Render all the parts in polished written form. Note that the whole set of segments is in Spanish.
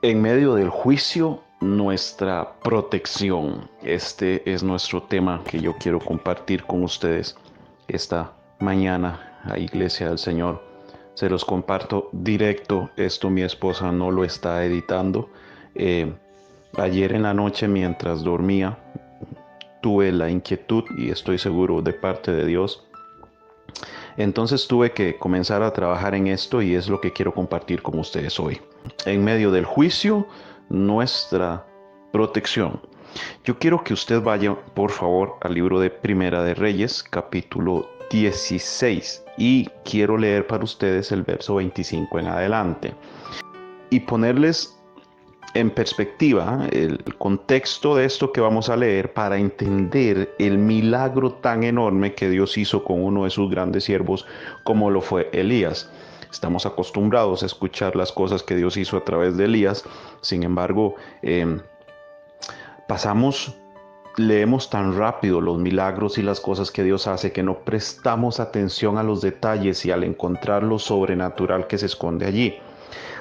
En medio del juicio, nuestra protección. Este es nuestro tema que yo quiero compartir con ustedes esta mañana a Iglesia del Señor. Se los comparto directo. Esto mi esposa no lo está editando. Eh, Ayer en la noche mientras dormía tuve la inquietud y estoy seguro de parte de Dios. Entonces tuve que comenzar a trabajar en esto y es lo que quiero compartir con ustedes hoy. En medio del juicio, nuestra protección. Yo quiero que usted vaya, por favor, al libro de Primera de Reyes, capítulo 16, y quiero leer para ustedes el verso 25 en adelante y ponerles en perspectiva el contexto de esto que vamos a leer para entender el milagro tan enorme que Dios hizo con uno de sus grandes siervos como lo fue Elías. Estamos acostumbrados a escuchar las cosas que Dios hizo a través de Elías, sin embargo, leemos tan rápido los milagros y las cosas que Dios hace que no prestamos atención a los detalles y al encontrar lo sobrenatural que se esconde allí.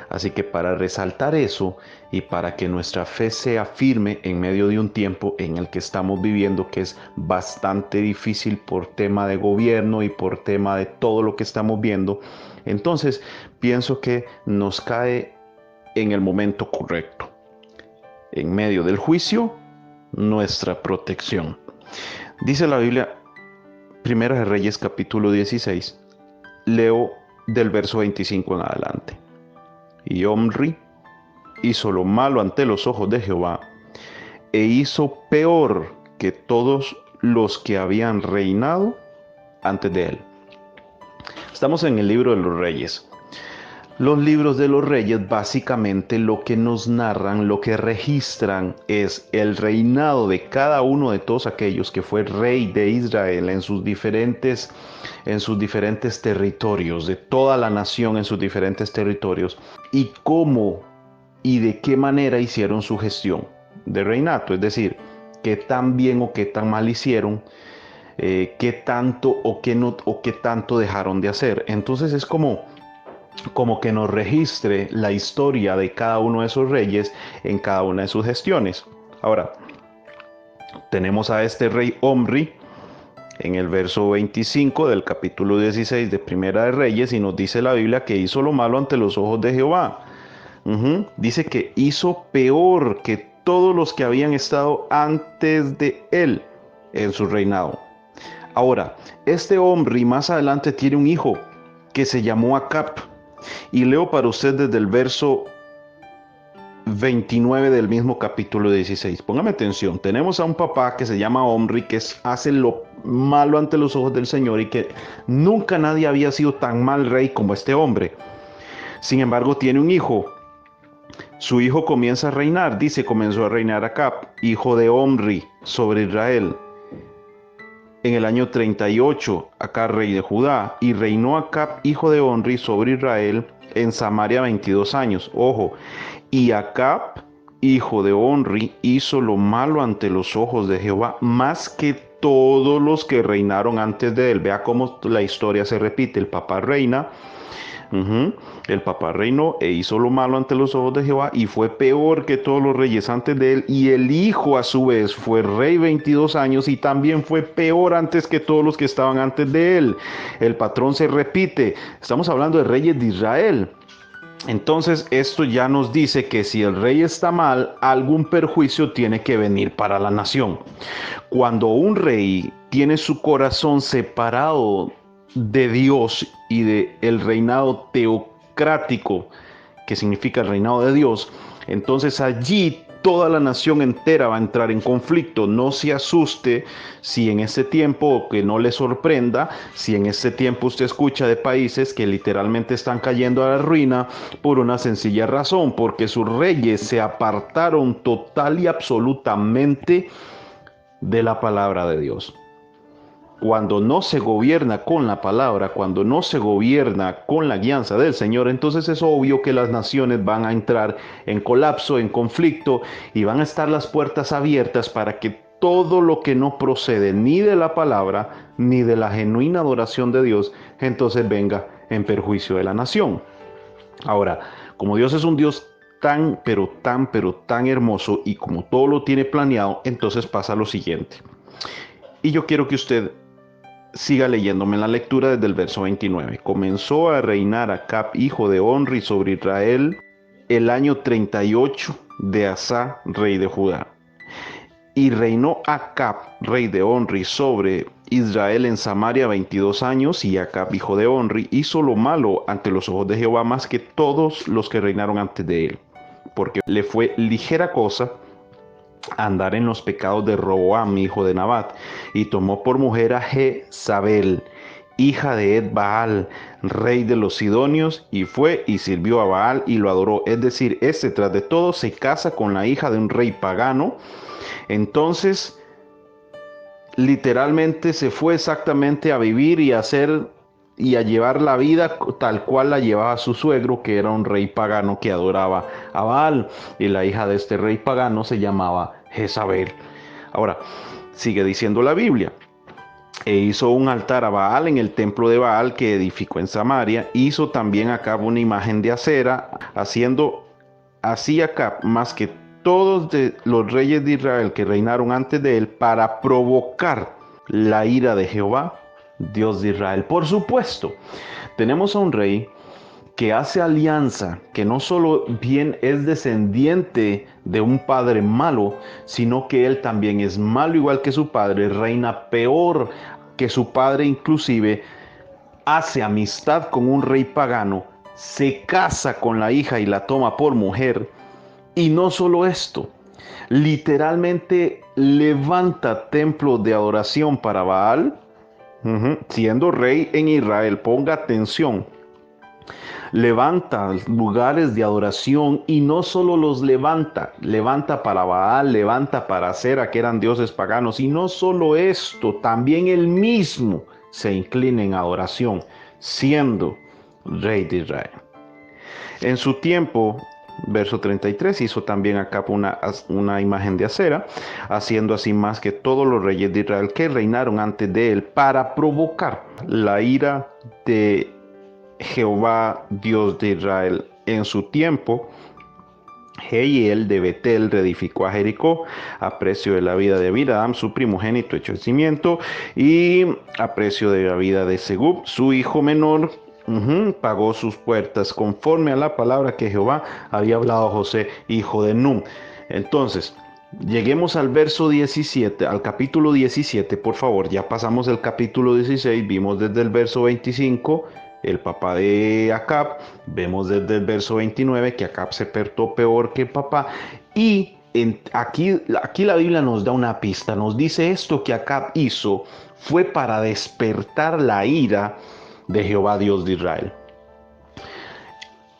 Así que para resaltar eso y para que nuestra fe sea firme en medio de un tiempo en el que estamos viviendo, que es bastante difícil por tema de gobierno y por tema de todo lo que estamos viendo, entonces pienso que nos cae en el momento correcto. En medio del juicio, nuestra protección. Dice la Biblia, Primera de Reyes capítulo 16, leo del verso 25 en adelante. Y Omri hizo lo malo ante los ojos de Jehová, e hizo peor que todos los que habían reinado antes de él. Estamos en el libro de los Reyes. Los libros de los Reyes básicamente lo que nos narran, lo que registran es el reinado de cada uno de todos aquellos que fue rey de Israel en sus diferentes territorios, de toda la nación en sus diferentes territorios, y cómo y de qué manera hicieron su gestión de reinato, es decir, qué tan bien o qué tan mal hicieron, qué tanto o qué tanto dejaron de hacer. Entonces es como que nos registre la historia de cada uno de esos reyes en cada una de sus gestiones. Ahora, tenemos a este rey Omri en el verso 25 del capítulo 16 de Primera de Reyes, y nos dice la Biblia que hizo lo malo ante los ojos de Jehová. Dice que hizo peor que todos los que habían estado antes de él en su reinado. Ahora, este Omri más adelante tiene un hijo que se llamó Acab. Y leo para usted desde el verso 29 del mismo capítulo 16. Póngame atención. Tenemos a un papá que se llama Omri, que hace lo malo ante los ojos del Señor y que nunca nadie había sido tan mal rey como este hombre. Sin embargo, tiene un hijo. Su hijo comienza a reinar. Dice, comenzó a reinar Acab, hijo de Omri, sobre Israel. En el año 38, Acab, rey de Judá, y reinó Acab, hijo de Omri, sobre Israel en Samaria 22 años. Ojo, y Acab, hijo de Omri, hizo lo malo ante los ojos de Jehová, más que todos los que reinaron antes de él. Vea cómo la historia se repite. El papá reina. El papá reinó e hizo lo malo ante los ojos de Jehová y fue peor que todos los reyes antes de él. Y el hijo a su vez fue rey 22 años y también fue peor antes que todos los que estaban antes de él. El patrón se repite. Estamos hablando de reyes de Israel. Entonces esto ya nos dice que si el rey está mal, algún perjuicio tiene que venir para la nación. Cuando un rey tiene su corazón separado de Dios y de el reinado teocrático, que significa el reinado de Dios, entonces allí toda la nación entera va a entrar en conflicto. No se asuste si en este tiempo, que no le sorprenda, si en este tiempo usted escucha de países que literalmente están cayendo a la ruina por una sencilla razón, porque sus reyes se apartaron total y absolutamente de la palabra de Dios. Cuando no se gobierna con la palabra, cuando no se gobierna con la guianza del Señor, entonces es obvio que las naciones van a entrar en colapso, en conflicto, y van a estar las puertas abiertas para que todo lo que no procede ni de la palabra, ni de la genuina adoración de Dios, entonces venga en perjuicio de la nación. Ahora, como Dios es un Dios pero tan hermoso, y como todo lo tiene planeado, entonces pasa lo siguiente. Y yo quiero que usted siga leyéndome en la lectura desde el verso 29. Comenzó a reinar Acab, hijo de Onri, sobre Israel el año 38 de Asa, rey de Judá. Y reinó Acab, rey de Onri, sobre Israel en Samaria 22 años, y Acab, hijo de Onri, hizo lo malo ante los ojos de Jehová más que todos los que reinaron antes de él, porque le fue ligera cosa andar en los pecados de Roboam, hijo de Nabat, y tomó por mujer a Jezabel, hija de Ed-Baal, rey de los Sidonios, y fue y sirvió a Baal y lo adoró. Es decir, tras de todo se casa con la hija de un rey pagano. Entonces, literalmente se fue exactamente a vivir y a llevar la vida tal cual la llevaba su suegro, que era un rey pagano que adoraba a Baal, y la hija de este rey pagano se llamaba Jezabel. Ahora, sigue diciendo la Biblia: e hizo un altar a Baal en el templo de Baal que edificó en Samaria. Hizo también Acab una imagen de acera, haciendo así Acab más que todos los reyes de Israel que reinaron antes de él, para provocar la ira de Jehová, Dios de Israel. Por supuesto, tenemos a un rey que hace alianza, que no solo bien es descendiente de un padre malo, sino que él también es malo igual que su padre, reina peor que su padre, inclusive hace amistad con un rey pagano, se casa con la hija y la toma por mujer. Y no solo esto, literalmente levanta templos de adoración para Baal, siendo rey en Israel. Ponga atención. Levanta lugares de adoración, y no solo los levanta para Baal, levanta para Acera, que eran dioses paganos, y no solo esto, también él mismo se inclina en adoración, siendo rey de Israel. En su tiempo, verso 33, hizo también Acab una imagen de acera, haciendo así más que todos los reyes de Israel que reinaron antes de él, para provocar la ira de Jehová, Dios de Israel. En su tiempo, Jehiel de Betel reedificó a Jericó a precio de la vida de Abiram, su primogénito hecho de cimiento, y a precio de la vida de Segub, su hijo menor. Pagó sus puertas conforme a la palabra que Jehová había hablado a José, hijo de Nun. Entonces, lleguemos al verso 17, al capítulo 17, por favor. Ya pasamos el capítulo 16, vimos desde el verso 25 el papá de Acab, vemos desde el verso 29 que Acab se portó peor que el papá, y aquí la Biblia nos da una pista, nos dice: esto que Acab hizo fue para despertar la ira de Jehová, Dios de Israel.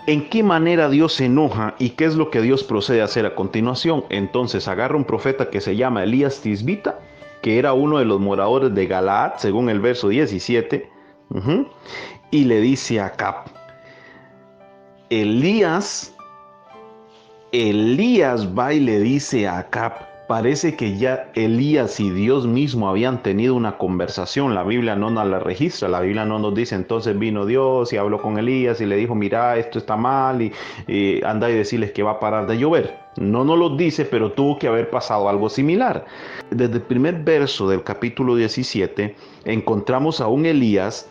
¿En qué manera Dios se enoja y qué es lo que Dios procede a hacer a continuación? Entonces agarra un profeta que se llama Elías Tisbita, que era uno de los moradores de Galaad, según el verso 17, y le dice a Acab: Elías va y le dice a Acab. Parece que ya Elías y Dios mismo habían tenido una conversación. La Biblia no nos la registra. La Biblia no nos dice: entonces vino Dios y habló con Elías y le dijo: mira, esto está mal, y anda y decirles que va a parar de llover. No nos lo dice, pero tuvo que haber pasado algo similar. Desde el primer verso del capítulo 17 encontramos a un Elías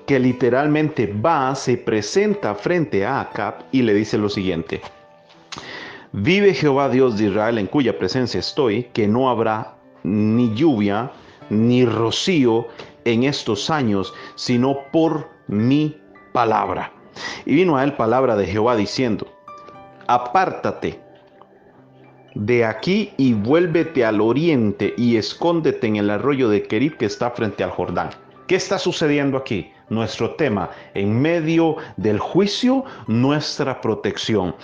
que literalmente se presenta frente a Acab y le dice lo siguiente: vive Jehová Dios de Israel, en cuya presencia estoy, que no habrá ni lluvia ni rocío en estos años, sino por mi palabra. Y vino a él palabra de Jehová diciendo: apártate de aquí y vuélvete al oriente y escóndete en el arroyo de Querib que está frente al Jordán. ¿Qué está sucediendo aquí? Nuestro tema: en medio del juicio, nuestra protección.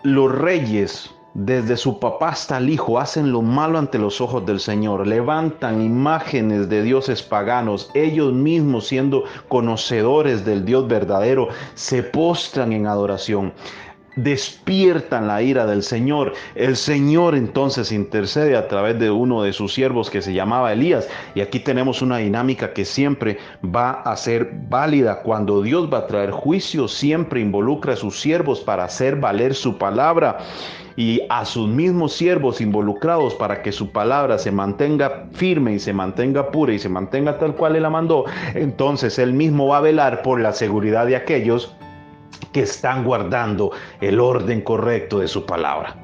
Los reyes, desde su papá hasta el hijo, hacen lo malo ante los ojos del Señor. Levantan imágenes de dioses paganos. Ellos mismos, siendo conocedores del Dios verdadero, se postran en adoración. despiertan la ira del Señor. El Señor entonces intercede a través de uno de sus siervos que se llamaba Elías. Y aquí tenemos una dinámica que siempre va a ser válida. Cuando Dios va a traer juicio, siempre involucra a sus siervos para hacer valer su palabra, y a sus mismos siervos involucrados para que su palabra se mantenga firme y se mantenga pura y se mantenga tal cual Él la mandó. Entonces Él mismo va a velar por la seguridad de aquellos que están guardando el orden correcto de su palabra.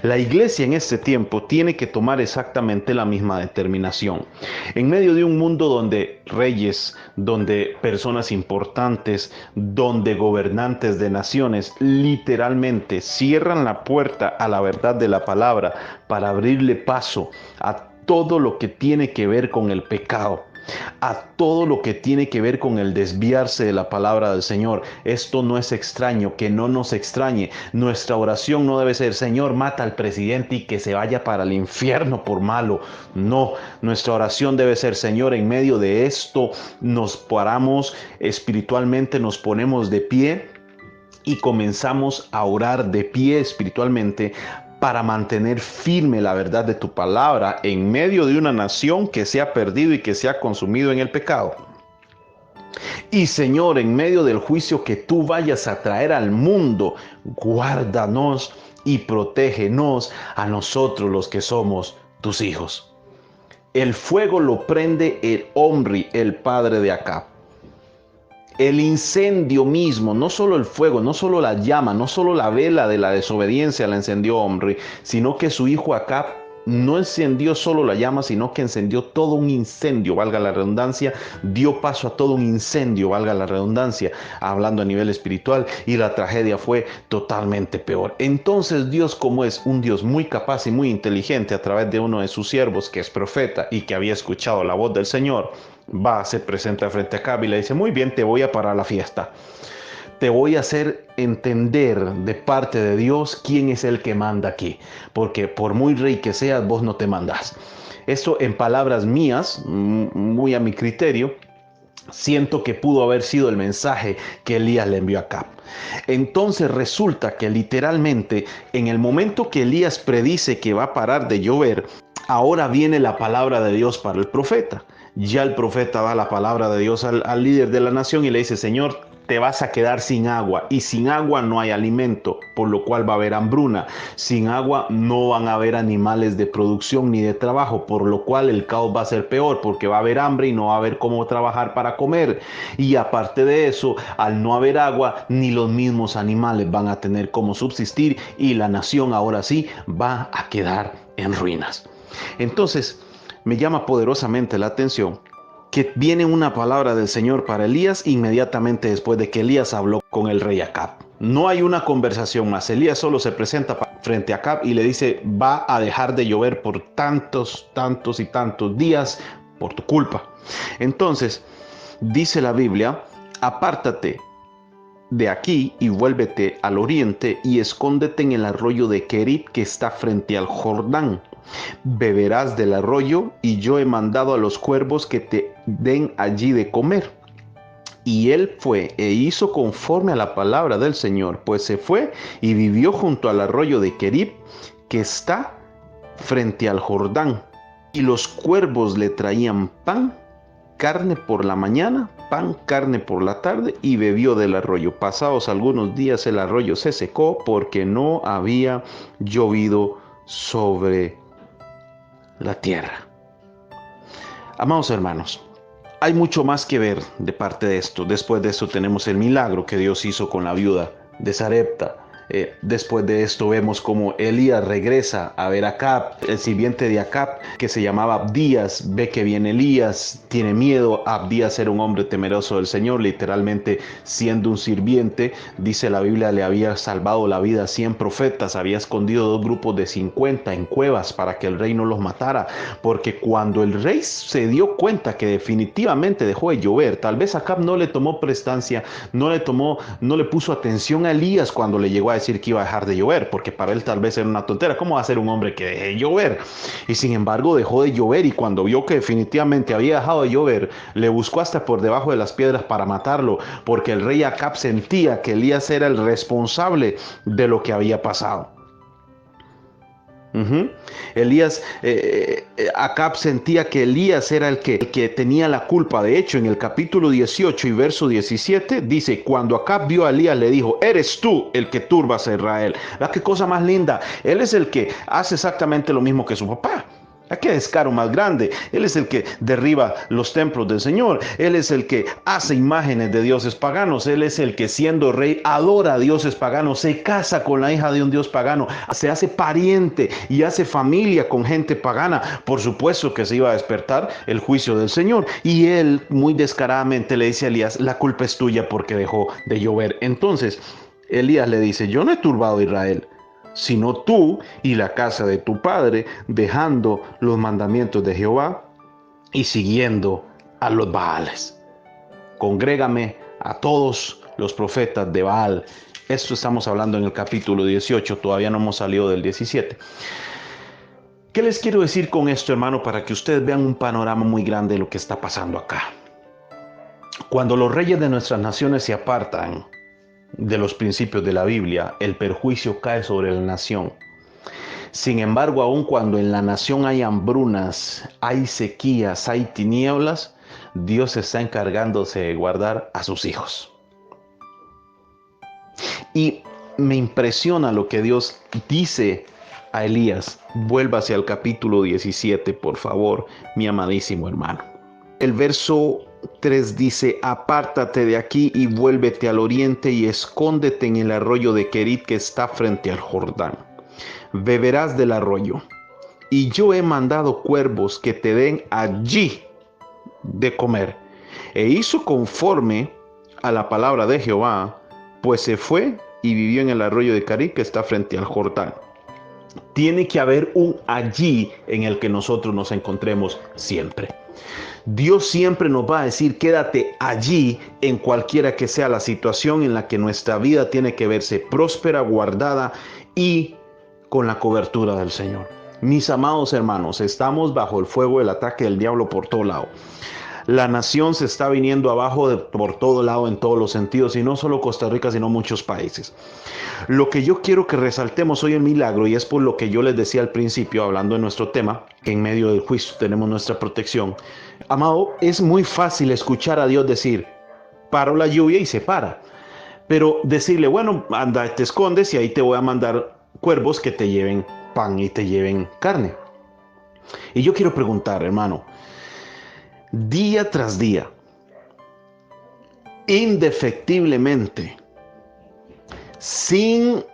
La iglesia en este tiempo tiene que tomar exactamente la misma determinación. En medio de un mundo donde reyes, donde personas importantes, donde gobernantes de naciones literalmente cierran la puerta a la verdad de la palabra para abrirle paso a todo lo que tiene que ver con el pecado, a todo lo que tiene que ver con el desviarse de la palabra del Señor. Esto no es extraño, que no nos extrañe. Nuestra oración no debe ser: Señor, mata al presidente y que se vaya para el infierno por malo. No, nuestra oración debe ser: Señor, en medio de esto nos paramos espiritualmente, nos ponemos de pie y comenzamos a orar de pie espiritualmente para mantener firme la verdad de tu palabra en medio de una nación que se ha perdido y que se ha consumido en el pecado. Y Señor, en medio del juicio que tú vayas a traer al mundo, guárdanos y protégenos a nosotros los que somos tus hijos. El fuego lo prende el Omri, el padre de Acab. El incendio mismo, no solo el fuego, no solo la llama, no solo la vela de la desobediencia la encendió Omri, sino que su hijo Acab no encendió solo la llama, sino que encendió todo un incendio, valga la redundancia, dio paso a todo un incendio, valga la redundancia, hablando a nivel espiritual, y la tragedia fue totalmente peor. Entonces Dios, como es un Dios muy capaz y muy inteligente, a través de uno de sus siervos que es profeta y que había escuchado la voz del Señor, va, se presenta frente a Acab y le dice: muy bien, te voy a parar la fiesta. Te voy a hacer entender de parte de Dios quién es el que manda aquí. Porque por muy rey que seas, vos no te mandás. Esto, en palabras mías, muy a mi criterio, siento que pudo haber sido el mensaje que Elías le envió a Acab. Entonces resulta que literalmente en el momento que Elías predice que va a parar de llover, ahora viene la palabra de Dios para el profeta. Ya el profeta da la palabra de Dios al líder de la nación y le dice: Señor, te vas a quedar sin agua, y sin agua no hay alimento, por lo cual va a haber hambruna. Sin agua no van a haber animales de producción ni de trabajo, por lo cual el caos va a ser peor, porque va a haber hambre y no va a haber cómo trabajar para comer. Y aparte de eso, al no haber agua, ni los mismos animales van a tener cómo subsistir, y la nación ahora sí va a quedar en ruinas. Entonces, me llama poderosamente la atención que viene una palabra del Señor para Elías inmediatamente después de que Elías habló con el rey Acab. No hay una conversación más. Elías solo se presenta frente a Acab y le dice: va a dejar de llover por tantos y tantos días por tu culpa. Entonces, dice la Biblia: apártate de aquí y vuélvete al oriente y escóndete en el arroyo de Querib que está frente al Jordán. Beberás del arroyo, y yo he mandado a los cuervos que te den allí de comer. Y él fue e hizo conforme a la palabra del Señor, pues se fue y vivió junto al arroyo de Querib que está frente al Jordán. Y los cuervos le traían pan, carne por la mañana, pan, carne por la tarde, y bebió del arroyo. Pasados algunos días el arroyo se secó porque no había llovido sobre la tierra. Amados hermanos, hay mucho más que ver de parte de esto. Después de esto tenemos el milagro que Dios hizo con la viuda de Sarepta. Después de esto vemos como Elías regresa a ver a Acab, el sirviente de Acab, que se llamaba Abdías, ve que viene Elías, tiene miedo. Abdías era un hombre temeroso del Señor, literalmente siendo un sirviente. Dice la Biblia, le había salvado la vida a 100 profetas, había escondido 2 grupos de 50 en cuevas para que el rey no los matara, porque cuando el rey se dio cuenta que definitivamente dejó de llover, tal vez Acab no le tomó prestancia, no le puso atención a Elías cuando le llegó a decir: decir que iba a dejar de llover, porque para él tal vez era una tontera. ¿Cómo va a ser un hombre que deje de llover? Y sin embargo dejó de llover, y cuando vio que definitivamente había dejado de llover, le buscó hasta por debajo de las piedras para matarlo, porque el rey Acab sentía que Elías era el responsable de lo que había pasado. Elías, Acab sentía que Elías era el que tenía la culpa. De hecho, en el capítulo 18 y verso 17 dice: cuando Acab vio a Elías, le dijo: eres tú el que turbas a Israel. ¿Verdad qué cosa más linda? Él es el que hace exactamente lo mismo que su papá. ¿A qué descaro más grande? Él es el que derriba los templos del Señor. Él es el que hace imágenes de dioses paganos. Él es el que, siendo rey, adora a dioses paganos. Se casa con la hija de un dios pagano. Se hace pariente y hace familia con gente pagana. Por supuesto que se iba a despertar el juicio del Señor. Y él muy descaradamente le dice a Elías: la culpa es tuya porque dejó de llover. Entonces Elías le dice: yo no he turbado a Israel, sino tú y la casa de tu padre, dejando los mandamientos de Jehová y siguiendo a los Baales. Congrégame a todos los profetas de Baal. Esto estamos hablando en el capítulo 18, todavía no hemos salido del 17. ¿Qué les quiero decir con esto, hermano? Para que ustedes vean un panorama muy grande de lo que está pasando acá. Cuando los reyes de nuestras naciones se apartan de los principios de la Biblia, el perjuicio cae sobre la nación. Sin embargo, aun cuando en la nación hay hambrunas, hay sequías, hay tinieblas, Dios está encargándose de guardar a sus hijos. Y me impresiona lo que Dios dice a Elías. Vuelva hacia el capítulo 17, por favor, mi amadísimo hermano. El verso 3 dice: apártate de aquí y vuélvete al oriente y escóndete en el arroyo de Querit que está frente al Jordán. Beberás del arroyo, y yo he mandado cuervos que te den allí de comer. E hizo conforme a la palabra de Jehová, pues se fue y vivió en el arroyo de Querit que está frente al Jordán. Tiene que haber un allí en el que nosotros nos encontremos siempre. Dios siempre nos va a decir: quédate allí, en cualquiera que sea la situación en la que nuestra vida tiene que verse próspera, guardada y con la cobertura del Señor. Mis amados hermanos, estamos bajo el fuego del ataque del diablo por todo lado. La nación se está viniendo abajo por todo lado, en todos los sentidos, y no solo Costa Rica, sino muchos países. Lo que yo quiero que resaltemos hoy en Milagro, y es por lo que yo les decía al principio, hablando de nuestro tema, que en medio del juicio tenemos nuestra protección. Amado, es muy fácil escuchar a Dios decir: paro la lluvia, y se para. Pero decirle: bueno, anda, te escondes y ahí te voy a mandar cuervos que te lleven pan y te lleven carne. Y yo quiero preguntar, hermano, día tras día, indefectiblemente, sin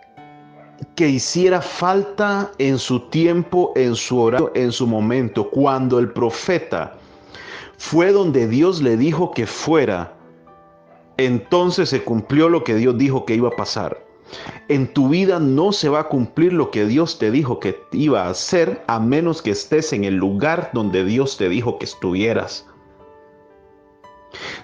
que hiciera falta en su tiempo, en su horario, en su momento, cuando el profeta fue donde Dios le dijo que fuera, entonces se cumplió lo que Dios dijo que iba a pasar. En tu vida no se va a cumplir lo que Dios te dijo que iba a hacer, a menos que estés en el lugar donde Dios te dijo que estuvieras.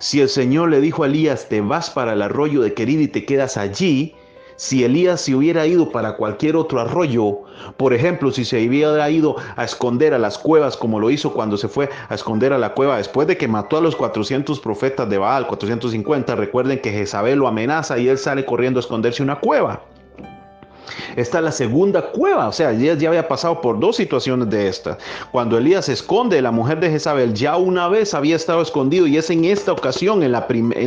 Si el Señor le dijo a Elías: te vas para el arroyo de Querit y te quedas allí, si Elías se hubiera ido para cualquier otro arroyo, por ejemplo, si se hubiera ido a esconder a las cuevas, como lo hizo cuando se fue a esconder a la cueva después de que mató a los 400 profetas de Baal, 450, recuerden que Jezabel lo amenaza y él sale corriendo a esconderse en una cueva. Esta es la segunda cueva, o sea, Elías ya había pasado por dos situaciones de estas. Cuando Elías se esconde, la mujer de Jezabel ya una vez había estado escondido, y es en esta ocasión, en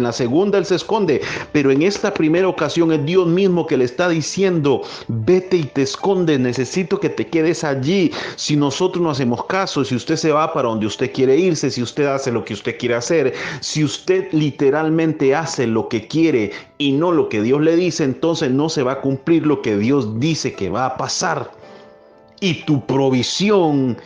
la segunda él se esconde, pero en esta primera ocasión es Dios mismo que le está diciendo: vete y te esconde, necesito que te quedes allí. Si nosotros no hacemos caso, si usted se va para donde usted quiere irse, si usted hace lo que usted quiere hacer, si usted literalmente hace lo que quiere y no lo que Dios le dice, entonces no se va a cumplir lo que Dios dice que va a pasar, y tu provisión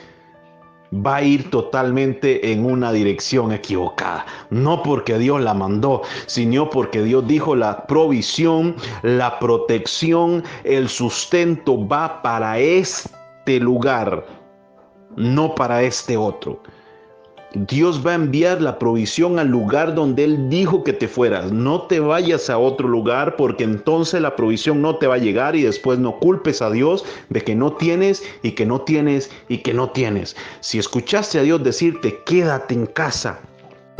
va a ir totalmente en una dirección equivocada. No porque Dios la mandó, sino porque Dios dijo: la provisión, la protección, el sustento va para este lugar, no para este otro. Dios va a enviar la provisión al lugar donde Él dijo que te fueras. No te vayas a otro lugar porque entonces la provisión no te va a llegar y después no culpes a Dios de que no tienes y que no tienes y que no tienes. Si escuchaste a Dios decirte, quédate en casa.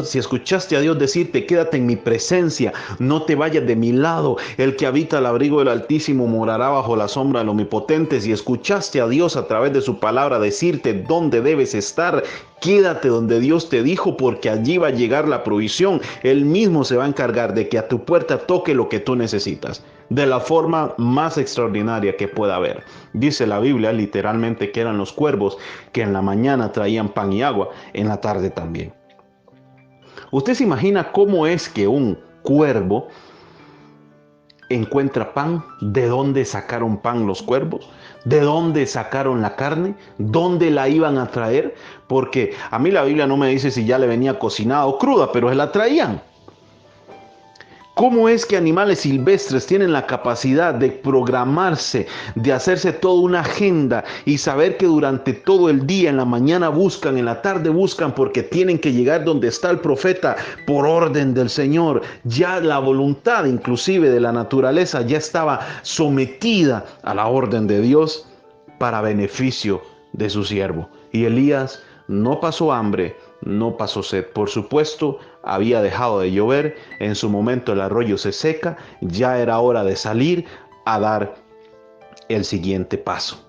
Si escuchaste a Dios decirte, quédate en mi presencia, no te vayas de mi lado, el que habita al abrigo del Altísimo morará bajo la sombra del Omnipotente. Si escuchaste a Dios a través de su palabra decirte dónde debes estar, quédate donde Dios te dijo, porque allí va a llegar la provisión. Él mismo se va a encargar de que a tu puerta toque lo que tú necesitas, de la forma más extraordinaria que pueda haber. Dice la Biblia literalmente que eran los cuervos que en la mañana traían pan y agua, en la tarde también. ¿Usted se imagina cómo es que un cuervo encuentra pan? ¿De dónde sacaron pan los cuervos? ¿De dónde sacaron la carne? ¿Dónde la iban a traer? Porque a mí la Biblia no me dice si ya le venía cocinada o cruda, pero se la traían. ¿Cómo es que animales silvestres tienen la capacidad de programarse, de hacerse toda una agenda y saber que durante todo el día, en la mañana buscan, en la tarde buscan, porque tienen que llegar donde está el profeta por orden del Señor? Ya la voluntad inclusive de la naturaleza ya estaba sometida a la orden de Dios para beneficio de su siervo. Y Elías no pasó hambre, no pasó sed. Por supuesto, había dejado de llover, en su momento el arroyo se seca, ya era hora de salir a dar el siguiente paso.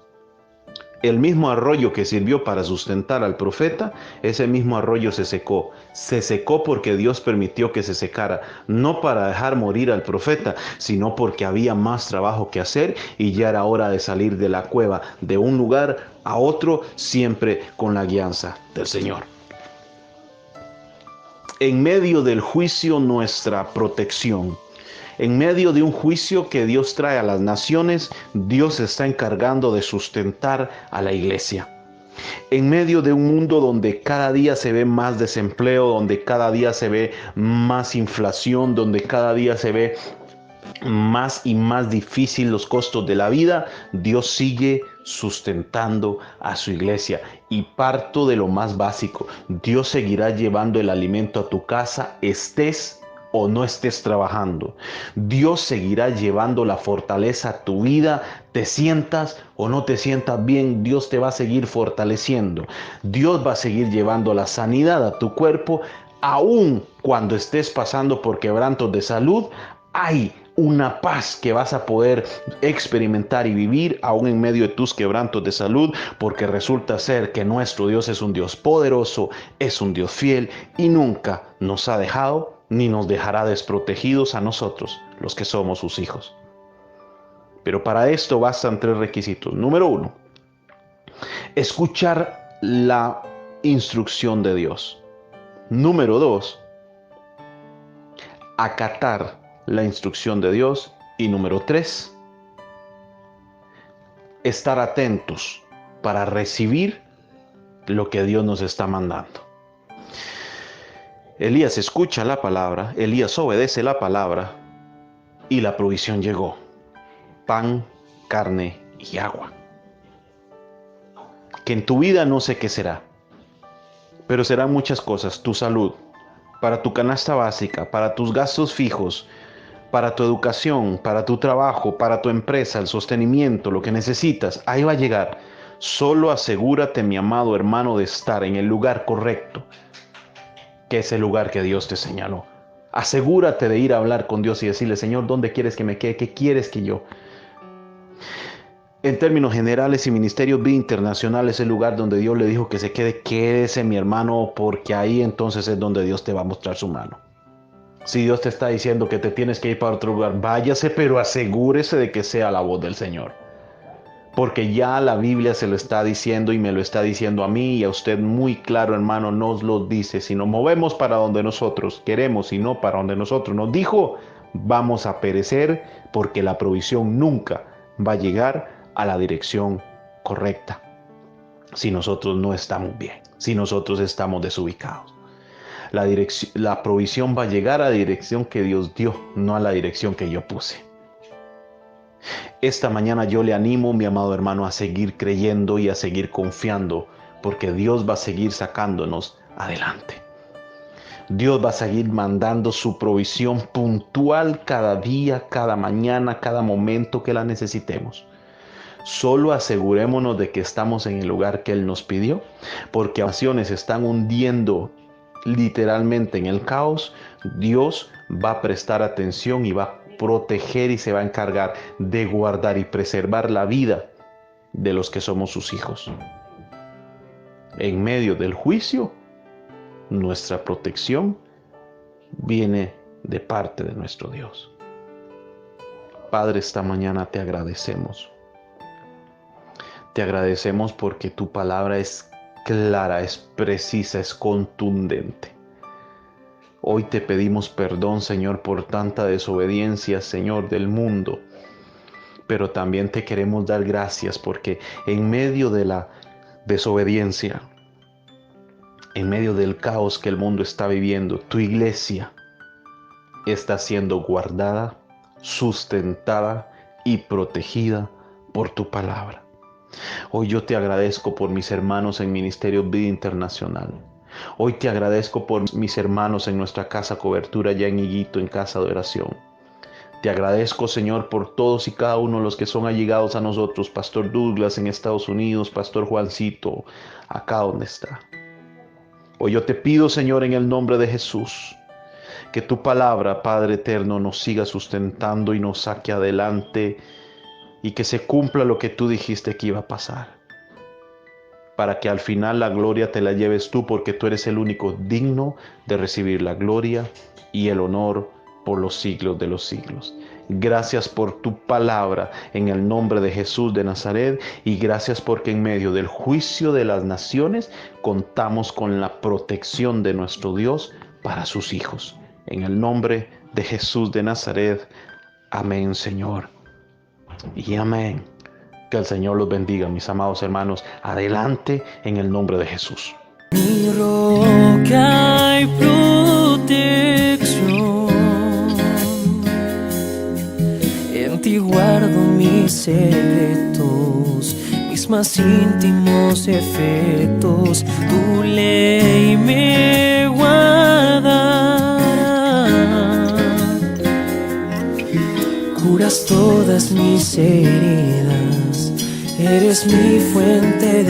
El mismo arroyo que sirvió para sustentar al profeta, ese mismo arroyo se secó. Se secó porque Dios permitió que se secara, no para dejar morir al profeta, sino porque había más trabajo que hacer y ya era hora de salir de la cueva, de un lugar a otro, siempre con la guianza del Señor. En medio del juicio, nuestra protección. En medio de un juicio que Dios trae a las naciones, Dios se está encargando de sustentar a la iglesia. En medio de un mundo donde cada día se ve más desempleo, donde cada día se ve más inflación, donde cada día se ve más y más difícil los costos de la vida, Dios sigue sustentando a su iglesia. Y parto de lo más básico: Dios seguirá llevando el alimento a tu casa, estés o no estés trabajando. Dios seguirá llevando la fortaleza a tu vida, te sientas o no te sientas bien, Dios te va a seguir fortaleciendo. Dios va a seguir llevando la sanidad a tu cuerpo, aun cuando estés pasando por quebrantos de salud. Hay una paz que vas a poder experimentar y vivir aún en medio de tus quebrantos de salud, porque resulta ser que nuestro Dios es un Dios poderoso, es un Dios fiel y nunca nos ha dejado ni nos dejará desprotegidos a nosotros, los que somos sus hijos. Pero para esto bastan 3 requisitos. Número 1, escuchar la instrucción de Dios. Número 2, acatar la instrucción de Dios. Y número 3, estar atentos para recibir lo que Dios nos está mandando. Elías escucha la palabra, Elías obedece la palabra y la provisión llegó: pan, carne y agua. Que en tu vida no sé qué será, pero serán muchas cosas: tu salud, para tu canasta básica, para tus gastos fijos, para tu educación, para tu trabajo, para tu empresa, el sostenimiento, lo que necesitas, ahí va a llegar. Solo asegúrate, mi amado hermano, de estar en el lugar correcto, que es el lugar que Dios te señaló. Asegúrate de ir a hablar con Dios y decirle: Señor, ¿dónde quieres que me quede? ¿Qué quieres que yo? En términos generales y Ministerios Vida Internacional es el lugar donde Dios le dijo que se quede. Quédese, mi hermano, porque ahí entonces es donde Dios te va a mostrar su mano. Si Dios te está diciendo que te tienes que ir para otro lugar, váyase, pero asegúrese de que sea la voz del Señor. Porque ya la Biblia se lo está diciendo y me lo está diciendo a mí y a usted muy claro, hermano, nos lo dice. Si nos movemos para donde nosotros queremos y no para donde nosotros nos dijo, vamos a perecer, porque la provisión nunca va a llegar a la dirección correcta si nosotros no estamos bien, si nosotros estamos desubicados. La provisión va a llegar a la dirección que Dios dio, no a la dirección que yo puse. Esta mañana yo le animo, mi amado hermano, a seguir creyendo y a seguir confiando, porque Dios va a seguir sacándonos adelante. Dios va a seguir mandando su provisión puntual cada día, cada mañana, cada momento que la necesitemos. Solo asegurémonos de que estamos en el lugar que Él nos pidió, porque naciones se están hundiendo literalmente en el caos. Dios va a prestar atención y va a proteger y se va a encargar de guardar y preservar la vida de los que somos sus hijos. En medio del juicio, nuestra protección viene de parte de nuestro Dios. Padre, esta mañana te agradecemos. Te agradecemos porque tu palabra es clara, es precisa, es contundente. Hoy te pedimos perdón, Señor, por tanta desobediencia, Señor, del mundo. Pero también te queremos dar gracias porque en medio de la desobediencia, en medio del caos que el mundo está viviendo, tu iglesia está siendo guardada, sustentada y protegida por tu palabra. Hoy yo te agradezco por mis hermanos en Ministerio Vida Internacional. Hoy te agradezco por mis hermanos en nuestra casa cobertura ya en Higuito, en casa de oración. Te agradezco, Señor, por todos y cada uno de los que son allegados a nosotros. Pastor Douglas en Estados Unidos, Pastor Juancito, acá donde está. Hoy yo te pido, Señor, en el nombre de Jesús, que tu palabra, Padre eterno, nos siga sustentando y nos saque adelante y que se cumpla lo que tú dijiste que iba a pasar. Para que al final la gloria te la lleves tú, porque tú eres el único digno de recibir la gloria y el honor por los siglos de los siglos. Gracias por tu palabra en el nombre de Jesús de Nazaret, y gracias porque en medio del juicio de las naciones contamos con la protección de nuestro Dios para sus hijos. En el nombre de Jesús de Nazaret. Amén, Señor. Y amén. Que el Señor los bendiga, mis amados hermanos. Adelante en el nombre de Jesús. Mi roca y protección, en ti guardo mis secretos, mis más íntimos efectos. Tu ley me guardará. Curas todas mis heridas, eres mi fuente